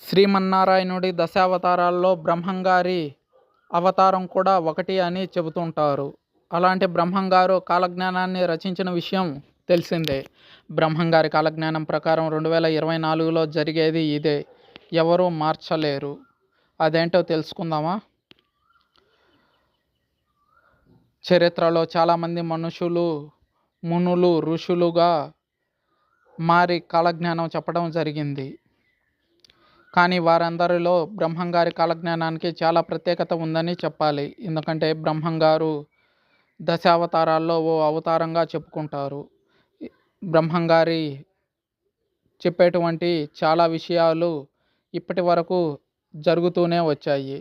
శ్రీమన్నారాయణుడి దశావతారాల్లో బ్రహ్మంగారి అవతారం కూడా ఒకటి అని చెబుతుంటారు. అలాంటి బ్రహ్మంగారు కాలజ్ఞానాన్ని రచించిన విషయం తెలిసిందే. బ్రహ్మంగారి కాలజ్ఞానం ప్రకారం 2024లో జరిగేది ఇదే. ఎవరూ మార్చలేరు. అదేంటో తెలుసుకుందామా? చరిత్రలో చాలామంది మనుషులు, మునులు, ఋషులుగా మారి కాలజ్ఞానం చెప్పడం జరిగింది. కానీ వారందరిలో బ్రహ్మంగారి కాలజ్ఞానానికి చాలా ప్రత్యేకత ఉందని చెప్పాలి. ఎందుకంటే బ్రహ్మంగారు దశావతారాల్లో ఓ అవతారంగా చెప్పుకుంటారు. బ్రహ్మంగారి చెప్పేటువంటి చాలా విషయాలు ఇప్పటి వరకు జరుగుతూనే వచ్చాయి.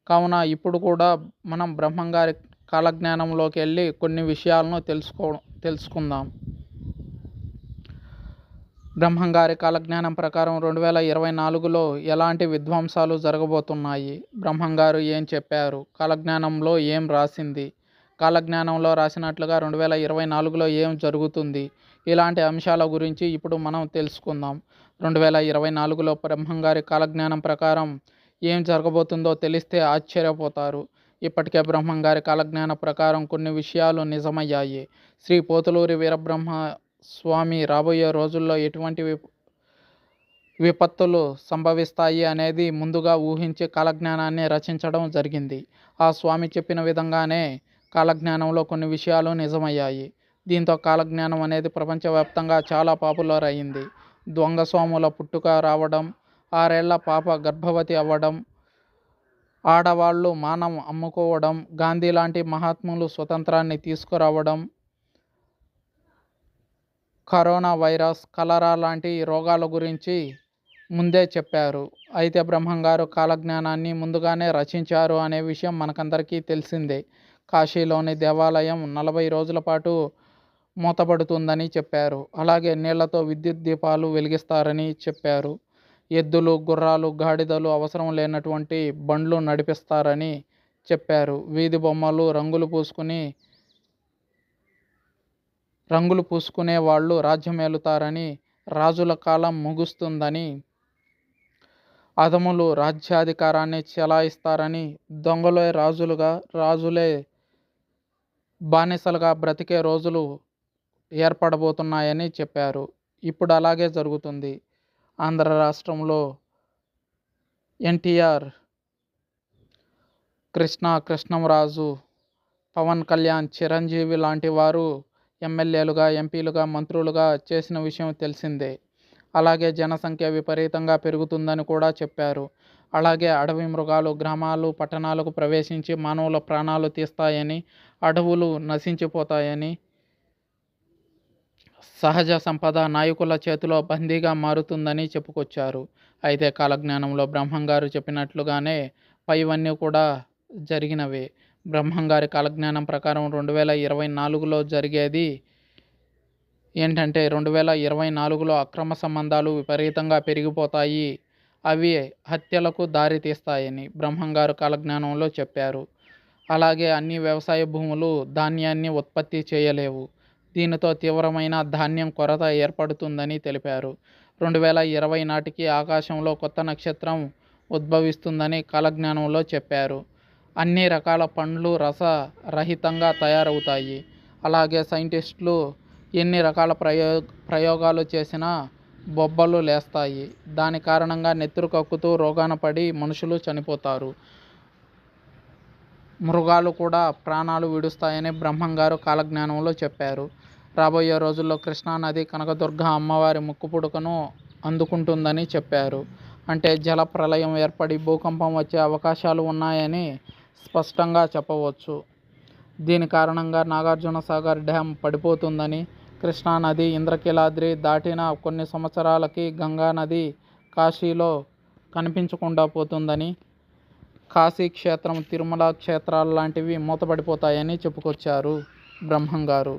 కావున ఇప్పుడు కూడా మనం బ్రహ్మంగారి కాలజ్ఞానంలోకి వెళ్ళి కొన్ని విషయాలను తెలుసుకుందాం. బ్రహ్మంగారి కాలజ్ఞానం ప్రకారం 2024లో ఎలాంటి విధ్వంసాలు జరగబోతున్నాయి, బ్రహ్మంగారు ఏం చెప్పారు, కాలజ్ఞానంలో ఏం రాసింది, కాలజ్ఞానంలో రాసినట్లుగా 2024లో ఏం జరుగుతుంది, ఇలాంటి అంశాల గురించి ఇప్పుడు మనం తెలుసుకుందాం. 2024లో బ్రహ్మంగారి కాలజ్ఞానం ప్రకారం ఏం జరగబోతుందో తెలిస్తే ఆశ్చర్యపోతారు. ఇప్పటికే బ్రహ్మంగారి కాలజ్ఞాన ప్రకారం కొన్ని విషయాలు నిజమయ్యాయి. శ్రీ పోతులూరి వీరబ్రహ్మ స్వామి రాబోయే రోజుల్లో ఎటువంటి విపత్తులు సంభవిస్తాయి అనేది ముందుగా ఊహించి కాలజ్ఞానాన్ని రచించడం జరిగింది. ఆ స్వామి చెప్పిన విధంగానే కాలజ్ఞానంలో కొన్ని విషయాలు నిజమయ్యాయి. దీంతో కాలజ్ఞానం అనేది ప్రపంచవ్యాప్తంగా చాలా పాపులర్ అయింది. దొంగ స్వాముల పుట్టుక రావడం, 6 ఏళ్ల పాప గర్భవతి అవ్వడం, ఆడవాళ్లు మానం అమ్ముకోవడం, గాంధీ లాంటి మహాత్ములు స్వతంత్రాన్ని తీసుకురావడం, కరోనా వైరస్, కలరా లాంటి రోగాల గురించి ముందే చెప్పారు. అయితే బ్రహ్మంగారు కాలజ్ఞానాన్ని ముందుగానే రచించారు అనే విషయం మనకందరికీ తెలిసిందే. కాశీలోని దేవాలయం 40 రోజుల పాటు మూతపడుతుందని చెప్పారు. అలాగే నీళ్లతో విద్యుత్ దీపాలు వెలిగిస్తారని చెప్పారు. ఎద్దులు, గుర్రాలు, గాడిదలు అవసరం లేనటువంటి బండ్లు నడిపిస్తారని చెప్పారు. వీధి బొమ్మలు రంగులు పూసుకునే వాళ్ళు రాజ్యమేలుతారని, రాజుల కాలం ముగుస్తుందని, అధములు రాజ్యాధికారాన్ని చెలాయిస్తారని, దొంగలే రాజులుగా, రాజులే బానిసలుగా బ్రతికే రోజులు ఏర్పడబోతున్నాయని చెప్పారు. ఇప్పుడు అలాగే జరుగుతుంది. ఆంధ్ర రాష్ట్రంలో ఎన్టీఆర్, కృష్ణంరాజు, పవన్ కళ్యాణ్, చిరంజీవి లాంటి వారు ఎమ్మెల్యేలుగా, ఎంపీలుగా, మంత్రులుగా చేసిన విషయం తెలిసిందే. అలాగే జనసంఖ్య విపరీతంగా పెరుగుతుందని కూడా చెప్పారు. అలాగే అడవి మృగాలు గ్రామాలు, పట్టణాలకు ప్రవేశించి మానవుల ప్రాణాలు తీస్తాయని, అడవులు నశించిపోతాయని, సహజ సంపద నాయకుల చేతిలో బందీగా మారుతుందని చెప్పుకొచ్చారు. అయితే కాలజ్ఞానంలో బ్రహ్మంగారు చెప్పినట్లుగానే పైవన్నీ కూడా జరిగినవే. బ్రహ్మంగారి కాలజ్ఞానం ప్రకారం 2024లో జరిగేది ఏంటంటే 2024లో అక్రమ సంబంధాలు విపరీతంగా పెరిగిపోతాయి, అవి హత్యలకు దారి తీస్తాయని బ్రహ్మంగారు కాలజ్ఞానంలో చెప్పారు. అలాగే అన్ని వ్యవసాయ భూములు ధాన్యాన్ని ఉత్పత్తి చేయలేవు. దీనితో తీవ్రమైన ధాన్యం కొరత ఏర్పడుతుందని తెలిపారు. 2020 నాటికి ఆకాశంలో కొత్త నక్షత్రం ఉద్భవిస్తుందని కాలజ్ఞానంలో చెప్పారు. అన్ని రకాల పండ్లు రస రహితంగా తయారవుతాయి. అలాగే సైంటిస్టులు ఎన్ని రకాల ప్రయోగాలు చేసినా బొబ్బలు లేస్తాయి. దాని కారణంగా నెత్తురు కక్కుతూ రోగాన పడి మనుషులు చనిపోతారు. మృగాలు కూడా ప్రాణాలు విడుస్తాయని బ్రహ్మంగారు కాలజ్ఞానంలో చెప్పారు. రాబోయే రోజుల్లో కృష్ణానది కనకదుర్గ అమ్మవారి ముక్కుపుడకను అందుకుంటుందని చెప్పారు. అంటే జల ప్రళయం ఏర్పడి భూకంపం వచ్చే అవకాశాలు ఉన్నాయని స్పష్టంగా చెప్పవచ్చు. దీని కారణంగా నాగార్జునసాగర్ డ్యాం పడిపోతుందని, కృష్ణానది ఇంద్రకీలాద్రి దాటిన కొన్ని సంవత్సరాలకి గంగానది కాశీలో కనిపించకుండా పోతుందని, కాశీ క్షేత్రం, తిరుమల క్షేత్రాలు లాంటివి మూతపడిపోతాయని చెప్పుకొచ్చారు బ్రహ్మంగారు.